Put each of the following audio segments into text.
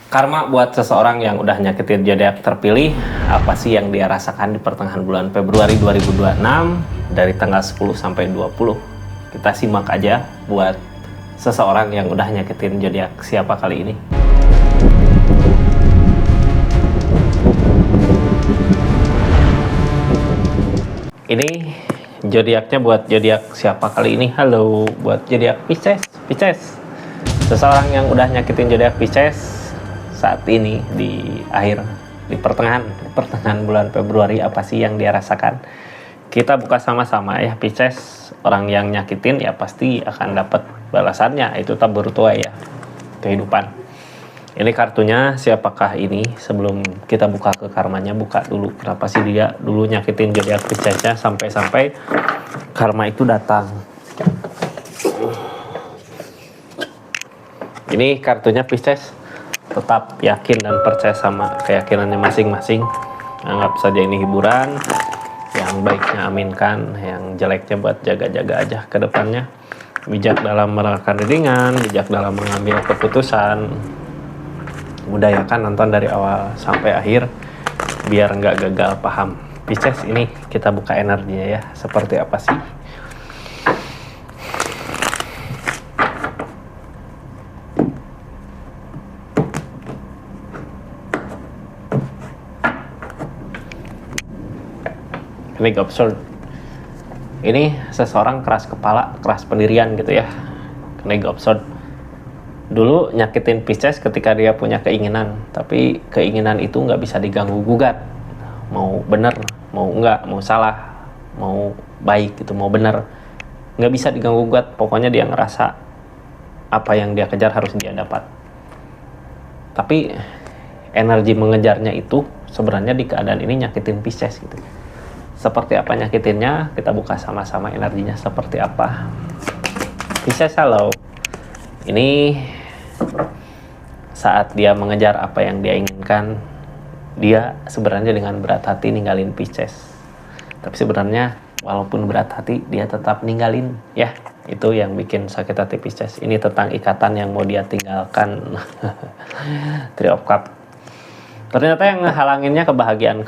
Karma buat seseorang yang udah nyakitin zodiak terpilih, apa sih yang dia rasakan di pertengahan bulan Februari 2026 dari tanggal 10 sampai 20. Kita simak aja buat seseorang yang udah nyakitin zodiak siapa kali ini. Ini zodiaknya buat zodiak siapa kali ini? Halo, buat zodiak Pisces. Seseorang yang udah nyakitin zodiak Pisces saat ini di pertengahan bulan Februari, apa sih yang dia rasakan? Kita buka sama-sama ya. Pisces, orang yang nyakitin ya pasti akan dapat balasannya, itu tabur tuai ya, kehidupan. Ini kartunya siapakah ini? Sebelum kita buka ke karmanya, buka dulu kenapa sih dia dulu nyakitin zodiak Piscesnya sampai karma itu datang. Ini kartunya Pisces tetap yakin dan percaya sama keyakinannya masing-masing. Anggap saja ini hiburan. Yang baiknya aminkan, yang jeleknya buat jaga-jaga aja ke depannya. Bijak dalam melakukan readingan, bijak dalam mengambil keputusan. Udayakan nonton dari awal sampai akhir biar nggak gagal paham. Pisces, ini kita buka energinya ya, seperti apa sih? Ini absurd. Ini seseorang keras kepala, keras pendirian gitu ya. Ini absurd. Dulu nyakitin Pisces ketika dia punya keinginan, tapi keinginan itu nggak bisa diganggu gugat. Mau bener, mau enggak, mau salah, mau baik gitu, mau bener, nggak bisa diganggu gugat. Pokoknya dia ngerasa apa yang dia kejar harus dia dapat. Tapi energi mengejarnya itu sebenarnya di keadaan ini nyakitin Pisces gitu. Seperti apa nyakitinnya, kita buka sama-sama energinya seperti apa. Pisces, halo. Ini saat dia mengejar apa yang dia inginkan, dia sebenarnya dengan berat hati ninggalin Pisces. Tapi sebenarnya walaupun berat hati, dia tetap ninggalin ya. Itu yang bikin sakit hati Pisces. Ini tentang ikatan yang mau dia tinggalkan. Three of Cups. Ternyata yang ngehalanginnya kebahagiaan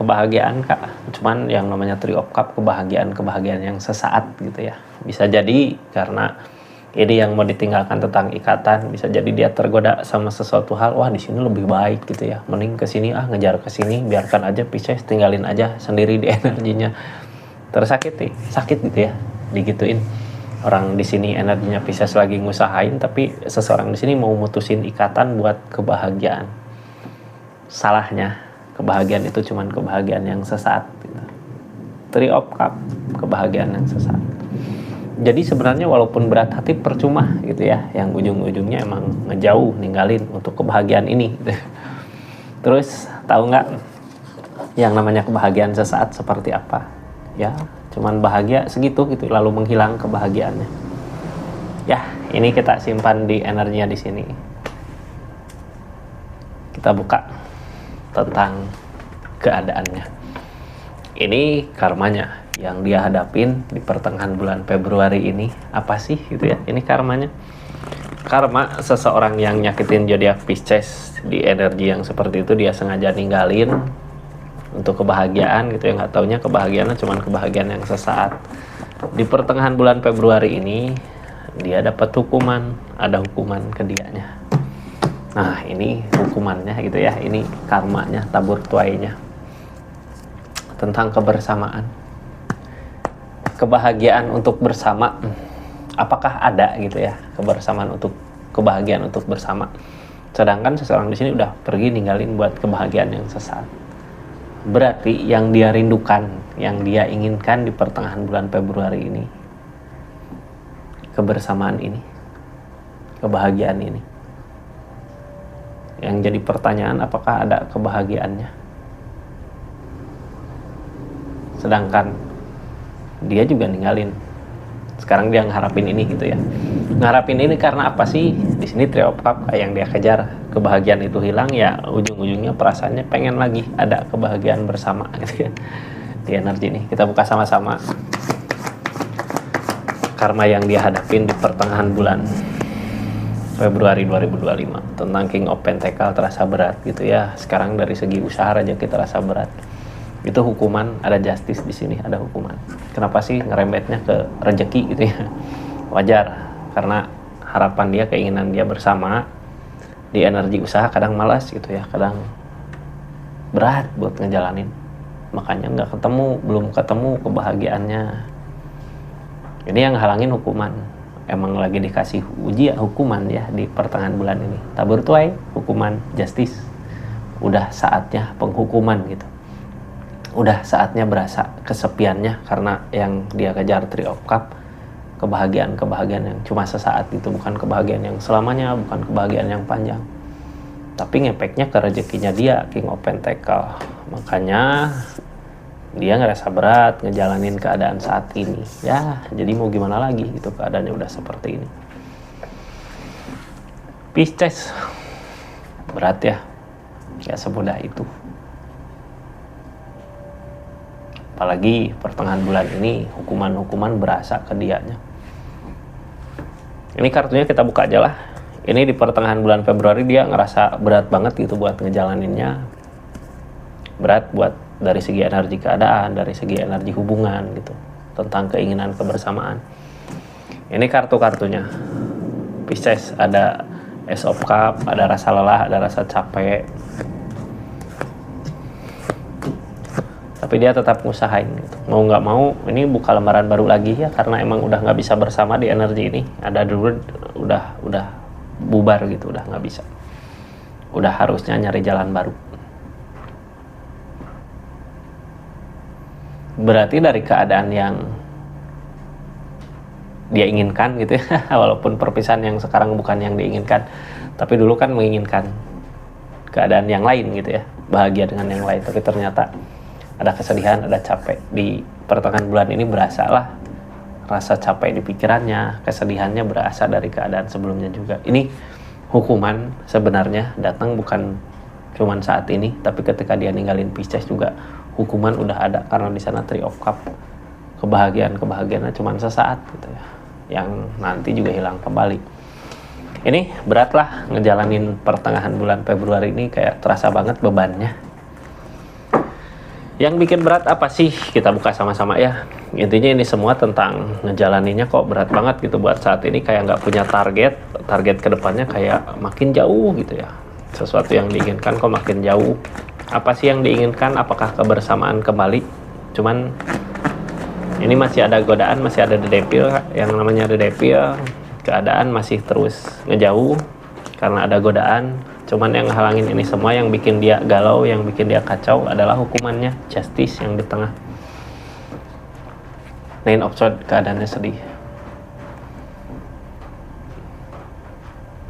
Kak. Cuman yang namanya Three of Cups, kebahagiaan yang sesaat gitu ya. Bisa jadi karena ini yang mau ditinggalkan tentang ikatan, bisa jadi dia tergoda sama sesuatu hal. Wah, di sini lebih baik gitu ya. Mending ke sini ngejar ke sini, biarkan aja Pisces, tinggalin aja sendiri di energinya. Tersakiti, sakit gitu ya. Digituin. Orang di sini energinya Pisces lagi ngusahain, tapi seseorang di sini mau mutusin ikatan buat kebahagiaan. Salahnya, kebahagiaan itu cuman kebahagiaan yang sesaat gitu. Three of Cups, kebahagiaan yang sesaat. Jadi sebenarnya walaupun berat hati percuma gitu ya, yang ujung-ujungnya emang ngejauh, ninggalin untuk kebahagiaan ini gitu. Terus tahu nggak yang namanya kebahagiaan sesaat seperti apa? Ya, cuman bahagia segitu gitu, lalu menghilang kebahagiaannya. Ya, ini kita simpan di energinya di sini. Kita buka tentang keadaannya. Ini karmanya yang dia hadapin di pertengahan bulan Februari ini. Apa sih gitu ya? Ini karmanya. Karma seseorang yang nyakitin zodiak Pisces di energi yang seperti itu, dia sengaja ninggalin untuk kebahagiaan gitu ya. Nggak taunya kebahagiaannya cuma kebahagiaan yang sesaat. Di pertengahan bulan Februari ini dia dapat hukuman, ada hukuman ke dianya. Nah, ini hukumannya gitu ya, ini karmanya, tabur tuainya. Tentang kebersamaan. Kebahagiaan untuk bersama. Apakah ada gitu ya, kebahagiaan untuk bersama. Sedangkan seseorang di sini udah pergi ninggalin buat kebahagiaan yang sesaat. Berarti yang dia rindukan, yang dia inginkan di pertengahan bulan Februari ini, kebersamaan ini, kebahagiaan ini. Yang jadi pertanyaan, apakah ada kebahagiaannya? Sedangkan dia juga ninggalin. Sekarang dia ngeharapin ini gitu ya. Ngeharapin ini karena apa sih? Di sini Three of Cups yang dia kejar. Kebahagiaan itu hilang ya, ujung-ujungnya perasaannya pengen lagi ada kebahagiaan bersama gitu ya. Di energi ini kita buka sama-sama. Karma yang dia hadapin di pertengahan bulan Februari 2025 tentang King of Pentacle terasa berat gitu ya. Sekarang dari segi usaha rezeki terasa berat. Itu hukuman, ada justice di sini, ada hukuman. Kenapa sih ngerembetnya ke rezeki gitu ya? Wajar, karena harapan dia, keinginan dia bersama di energi usaha kadang malas gitu ya, kadang berat buat ngejalanin. Makanya nggak ketemu, belum ketemu kebahagiaannya. Ini yang halangin hukuman. Emang lagi dikasih ujian hukuman ya di pertengahan bulan ini. Tabur tuai, hukuman justice. Udah saatnya penghukuman gitu. Udah saatnya berasa kesepiannya karena yang dia kejar Three of Cup, kebahagiaan yang cuma sesaat itu, bukan kebahagiaan yang selamanya, bukan kebahagiaan yang panjang. Tapi ngepeknya ke rezekinya dia, King of Pentacle. Makanya dia ngerasa berat ngejalanin keadaan saat ini. Ya, jadi mau gimana lagi gitu, keadaannya udah seperti ini. Pisces, berat ya, gak semudah itu. Apalagi pertengahan bulan ini hukuman-hukuman berasa ke dianya. Ini kartunya kita buka aja lah. Ini di pertengahan bulan Februari dia ngerasa berat banget gitu buat ngejalaninnya. Berat buat dari segi energi keadaan, dari segi energi hubungan gitu, tentang keinginan kebersamaan. Ini kartu-kartunya. Pisces, ada Ace of Cup, ada rasa lelah, ada rasa capek. Tapi dia tetap ngusahain gitu. Mau nggak mau, ini buka lembaran baru lagi ya, karena emang udah nggak bisa bersama di energi ini. Ada dulu udah bubar gitu, udah nggak bisa. Udah harusnya nyari jalan baru. Berarti dari keadaan yang dia inginkan gitu ya, walaupun perpisahan yang sekarang bukan yang diinginkan, tapi dulu kan menginginkan keadaan yang lain gitu ya, bahagia dengan yang lain, tapi ternyata ada kesedihan, ada capek. Di pertengahan bulan ini berasa lah rasa capek di pikirannya, kesedihannya berasa dari keadaan sebelumnya juga. Ini hukuman sebenarnya datang bukan cuman saat ini, tapi ketika dia ninggalin Pisces juga hukuman udah ada, karena di sana Three of Cup. Kebahagiaannya cuman sesaat gitu ya, yang nanti juga hilang kembali. Ini berat lah ngejalanin pertengahan bulan Februari ini, kayak terasa banget bebannya. Yang bikin berat apa sih? Kita buka sama-sama ya. Intinya ini semua tentang ngejalaninnya kok berat banget gitu buat saat ini, kayak nggak punya target kedepannya kayak makin jauh gitu ya. Sesuatu yang diinginkan kok makin jauh. Apa sih yang diinginkan? Apakah kebersamaan kembali? Cuman ini masih ada godaan, masih ada the devil. Yang namanya the devil, keadaan masih terus ngejauh karena ada godaan. Cuman yang halangin ini semua, yang bikin dia galau, yang bikin dia kacau adalah hukumannya, justice yang di tengah. Nine of Swords, keadaannya sedih.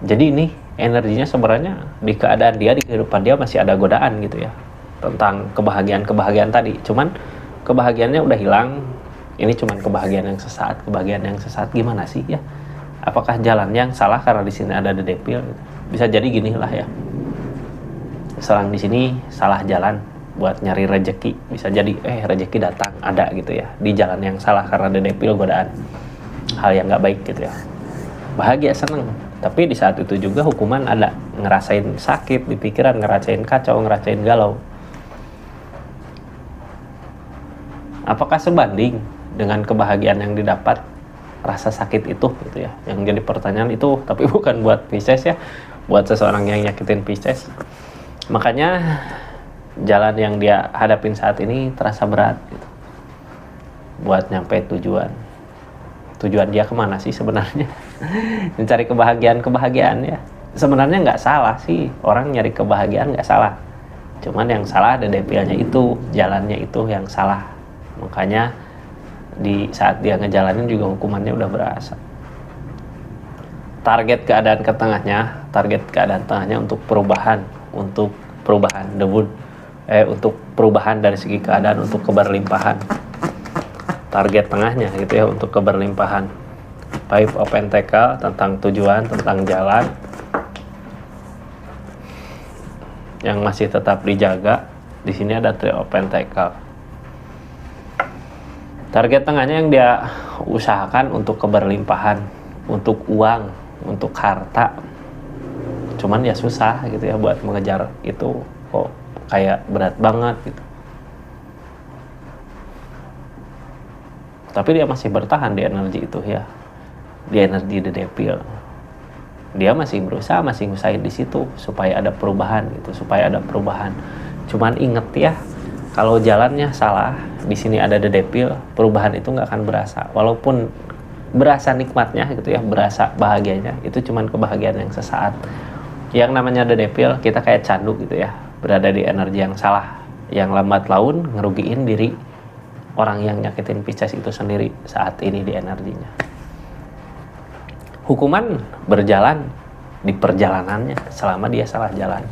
Jadi ini energinya sebenarnya di keadaan dia, di kehidupan dia masih ada godaan gitu ya, tentang kebahagiaan tadi. Cuman kebahagiaannya udah hilang. Ini cuman kebahagiaan yang sesaat. Kebahagiaan yang sesaat gimana sih ya? Apakah jalan yang salah karena di sini ada the devil gitu? Bisa jadi gini lah ya, serang di sini salah jalan buat nyari rejeki. Bisa jadi rejeki datang ada gitu ya, di jalan yang salah karena the devil, godaan, hal yang nggak baik gitu ya. Bahagia, seneng, tapi di saat itu juga hukuman ada. Ngerasain sakit di pikiran, ngerasain kacau, ngerasain galau. Apakah sebanding dengan kebahagiaan yang didapat rasa sakit itu gitu ya? Yang jadi pertanyaan itu, tapi bukan buat Pisces ya, buat seseorang yang nyakitin Pisces. Makanya jalan yang dia hadapin saat ini terasa berat gitu, buat nyampe tujuan dia kemana sih sebenarnya? Mencari kebahagiaan ya. Sebenarnya nggak salah sih, orang nyari kebahagiaan nggak salah. Cuman yang salah ada devilnya itu, jalannya itu yang salah. Makanya di saat dia ngejalanin juga hukumannya udah berasa. Target keadaan tengahnya untuk perubahan debut, untuk perubahan dari segi keadaan, untuk keberlimpahan. Target tengahnya gitu ya, untuk keberlimpahan. Five of Pentacle, tentang tujuan, tentang jalan yang masih tetap dijaga. Di sini ada Three of Pentacle. Target tengahnya yang dia usahakan untuk keberlimpahan, untuk uang, untuk harta, cuman ya susah gitu ya buat mengejar itu, kok kayak berat banget gitu. Tapi dia masih bertahan di energi itu ya, di energi The Devil. Dia masih berusaha, masih ngusahain di situ supaya ada perubahan gitu, supaya ada perubahan. Cuman inget ya, kalau jalannya salah, di sini ada The Devil, perubahan itu nggak akan berasa. Walaupun berasa nikmatnya gitu ya, berasa bahagianya, itu cuman kebahagiaan yang sesaat. Yang namanya The Devil, kita kayak candu gitu ya, berada di energi yang salah, yang lambat laun ngerugiin diri orang yang nyakitin Pisces itu sendiri saat ini di energinya. Hukuman berjalan di perjalanannya selama dia salah jalan.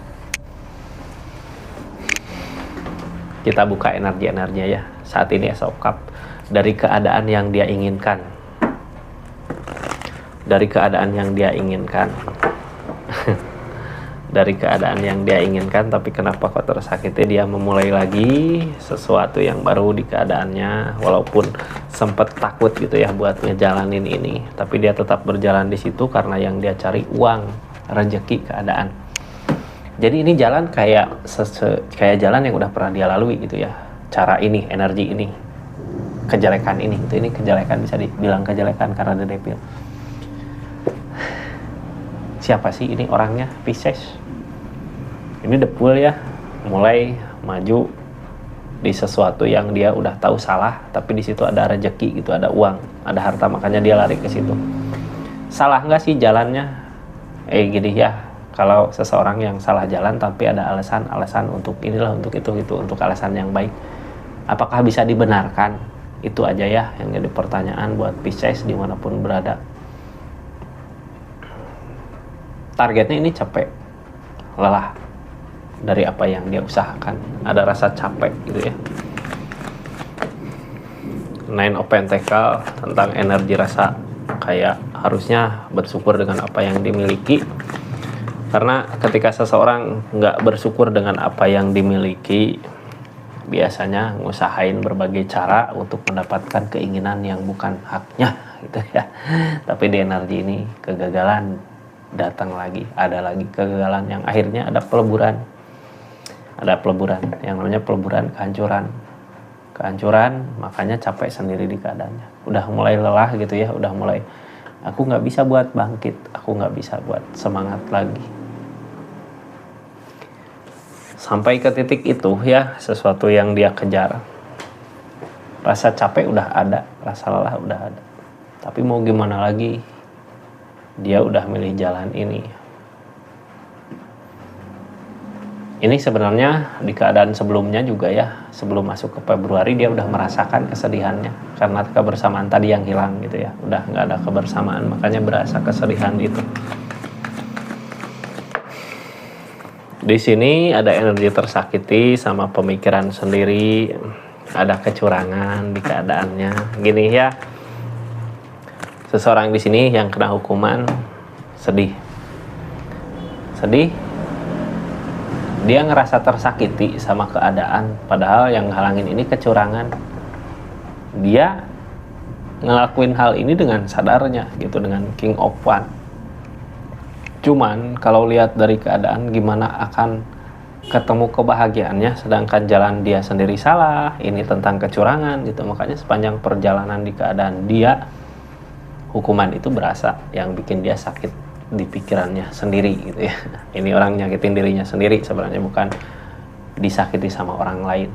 Kita buka energi-energinya ya. Saat ini Ace of Cups, dari keadaan yang dia inginkan. Dari keadaan yang dia inginkan. Dari keadaan yang dia inginkan, tapi kenapa kok tersakiti, dia memulai lagi sesuatu yang baru di keadaannya, walaupun sempet takut gitu ya buat ngejalanin ini, tapi dia tetap berjalan di situ karena yang dia cari uang, rezeki, keadaan. Jadi ini jalan kayak jalan yang udah pernah dia lalui gitu ya, cara ini, energi ini, kejelekan ini gitu. Ini kejelekan, bisa dibilang kejelekan karena The Devil. Siapa sih ini orangnya? Pisces. Ini The Fool ya, mulai maju di sesuatu yang dia udah tahu salah, tapi di situ ada rezeki gitu, ada uang, ada harta, makanya dia lari ke situ. Salah nggak sih jalannya? Gini ya, kalau seseorang yang salah jalan tapi ada alasan untuk inilah, untuk itu gitu, untuk alasan yang baik, apakah bisa dibenarkan? Itu aja ya yang jadi pertanyaan buat Pisces dimanapun berada. Targetnya ini capek, lelah dari apa yang dia usahakan, ada rasa capek gitu ya. Nine of Pentacles tentang energi rasa kayak harusnya bersyukur dengan apa yang dimiliki, karena ketika seseorang nggak bersyukur dengan apa yang dimiliki, biasanya ngusahain berbagai cara untuk mendapatkan keinginan yang bukan haknya gitu ya. Tapi di energi ini kegagalan datang lagi, ada lagi kegagalan yang akhirnya ada peleburan. Ada peleburan, yang namanya peleburan kehancuran, makanya capek sendiri di keadaannya. Udah mulai lelah gitu ya, udah mulai aku nggak bisa buat bangkit, aku nggak bisa buat semangat lagi. Sampai ke titik itu ya, sesuatu yang dia kejar, rasa capek udah ada, rasa lelah udah ada, tapi mau gimana lagi, dia udah milih jalan ini. Ini sebenarnya di keadaan sebelumnya juga ya, sebelum masuk ke Februari dia udah merasakan kesedihannya karena kebersamaan tadi yang hilang gitu ya, udah nggak ada kebersamaan, makanya berasa kesedihan itu. Di sini ada energi tersakiti sama pemikiran sendiri, ada kecurangan di keadaannya. Gini ya, seseorang di sini yang kena hukuman sedih, dia ngerasa tersakiti sama keadaan, padahal yang halangin ini kecurangan. Dia ngelakuin hal ini dengan sadarnya gitu, dengan King of Wands. Cuman kalau lihat dari keadaan, gimana akan ketemu kebahagiaannya sedangkan jalan dia sendiri salah, ini tentang kecurangan gitu. Makanya sepanjang perjalanan di keadaan dia, hukuman itu berasa, yang bikin dia sakit di pikirannya sendiri gitu ya. Ini orang nyakitin dirinya sendiri sebenarnya, bukan disakiti sama orang lain.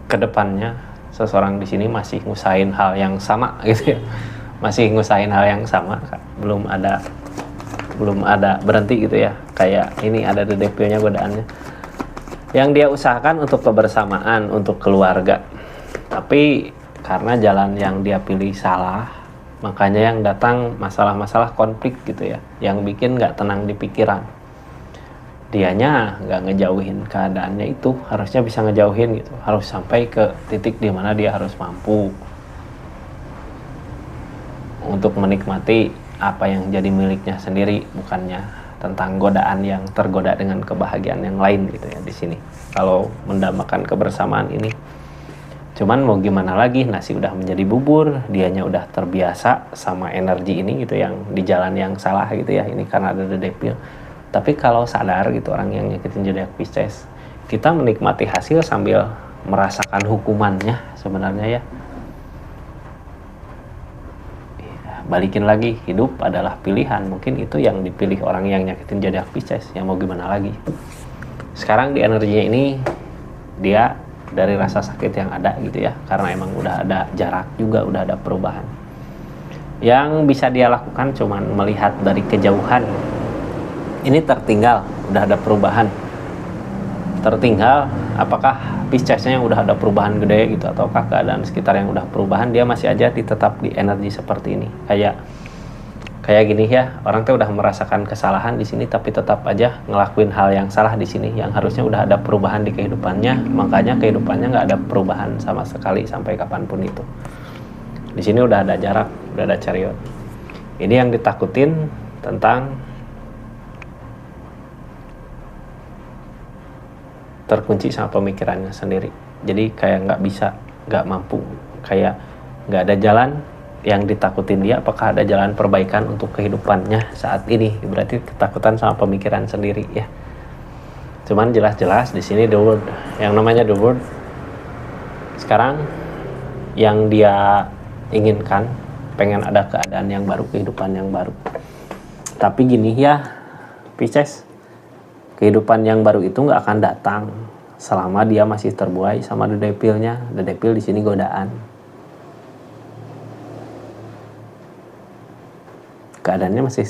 Kedepannya seseorang di sini masih ngusahain hal yang sama gitu ya, masih ngusahain hal yang sama, belum ada berhenti gitu ya. Kayak ini ada The Devil-nya, godaannya yang dia usahakan untuk kebersamaan, untuk keluarga, tapi karena jalan yang dia pilih salah, makanya yang datang masalah-masalah konflik gitu ya, yang bikin nggak tenang di pikiran. Dianya nggak ngejauhin keadaannya itu, harusnya bisa ngejauhin gitu, harus sampai ke titik di mana dia harus mampu untuk menikmati apa yang jadi miliknya sendiri, bukannya tentang godaan yang tergoda dengan kebahagiaan yang lain gitu ya di sini. Kalau mendambakan kebersamaan ini, Cuman mau gimana lagi, nasi udah menjadi bubur, dianya udah terbiasa sama energi ini gitu, yang di jalan yang salah gitu ya, ini karena ada The Devil. Tapi kalau sadar gitu orang yang nyakitin zodiak Pisces, kita menikmati hasil sambil merasakan hukumannya sebenarnya ya. Balikin lagi, hidup adalah pilihan. Mungkin itu yang dipilih orang yang nyakitin zodiak Pisces, yang mau gimana lagi. Sekarang di energinya ini dia dari rasa sakit yang ada gitu ya, karena emang udah ada jarak juga, udah ada perubahan. Yang bisa dia lakukan cuman melihat dari kejauhan. Ini tertinggal, udah ada perubahan. Tertinggal, apakah Piscesnya yang udah ada perubahan gede gitu, ataukah keadaan sekitar yang udah perubahan, dia masih aja tetap di energi seperti ini. Kayak gini ya, orang tuh udah merasakan kesalahan di sini tapi tetap aja ngelakuin hal yang salah di sini, yang harusnya udah ada perubahan di kehidupannya, makanya kehidupannya nggak ada perubahan sama sekali sampai kapanpun itu. Di sini udah ada jarak, udah ada chariot. Ini yang ditakutin tentang terkunci sama pemikirannya sendiri. Jadi kayak nggak bisa, nggak mampu, kayak nggak ada jalan. Yang ditakutin dia, apakah ada jalan perbaikan untuk kehidupannya saat ini? Berarti ketakutan sama pemikiran sendiri ya. Cuman jelas-jelas di sini the word, yang namanya the word sekarang yang dia inginkan, pengen ada keadaan yang baru, kehidupan yang baru. Tapi gini ya Pisces, kehidupan yang baru itu nggak akan datang selama dia masih terbuai sama The Devil-nya. The Devil di sini godaan. Keadaannya masih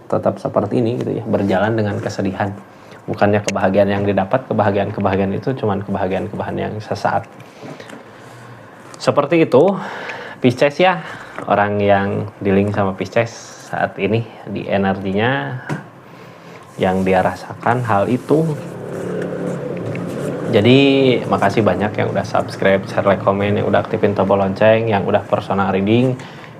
tetap seperti ini gitu ya, berjalan dengan kesedihan. Bukannya kebahagiaan yang didapat, kebahagiaan itu cuman kebahagiaan yang sesaat. Seperti itu Pisces ya, orang yang dealing sama Pisces saat ini di energinya yang dia rasakan hal itu. Jadi makasih banyak yang udah subscribe, share, like, komen, yang udah aktifin tombol lonceng, yang udah personal reading,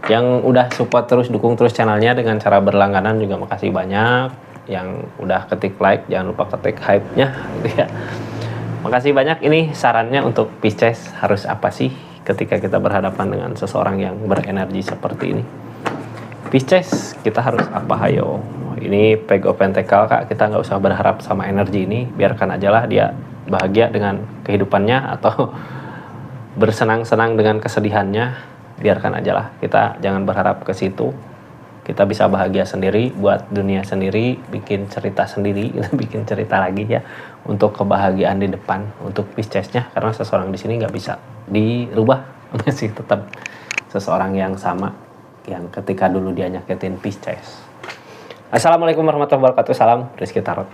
yang udah support terus, dukung terus channelnya dengan cara berlangganan juga makasih banyak. Yang udah ketik like, jangan lupa ketik hype-nya gitu ya. Makasih banyak. Ini sarannya untuk Pisces, harus apa sih ketika kita berhadapan dengan seseorang yang berenergi seperti ini. Pisces, kita harus apa hayo? Ini Page of Pentacle kak, kita nggak usah berharap sama energi ini, biarkan aja lah dia bahagia dengan kehidupannya atau bersenang-senang dengan kesedihannya. Biarkan aja lah, kita jangan berharap ke situ. Kita bisa bahagia sendiri, buat dunia sendiri, bikin cerita sendiri, bikin cerita lagi ya untuk kebahagiaan di depan untuk Piscesnya, karena seseorang di sini nggak bisa dirubah, masih tetap seseorang yang sama yang ketika dulu dia nyakitin Pisces. Assalamualaikum warahmatullahi wabarakatuh. Salam Rizky Tarot.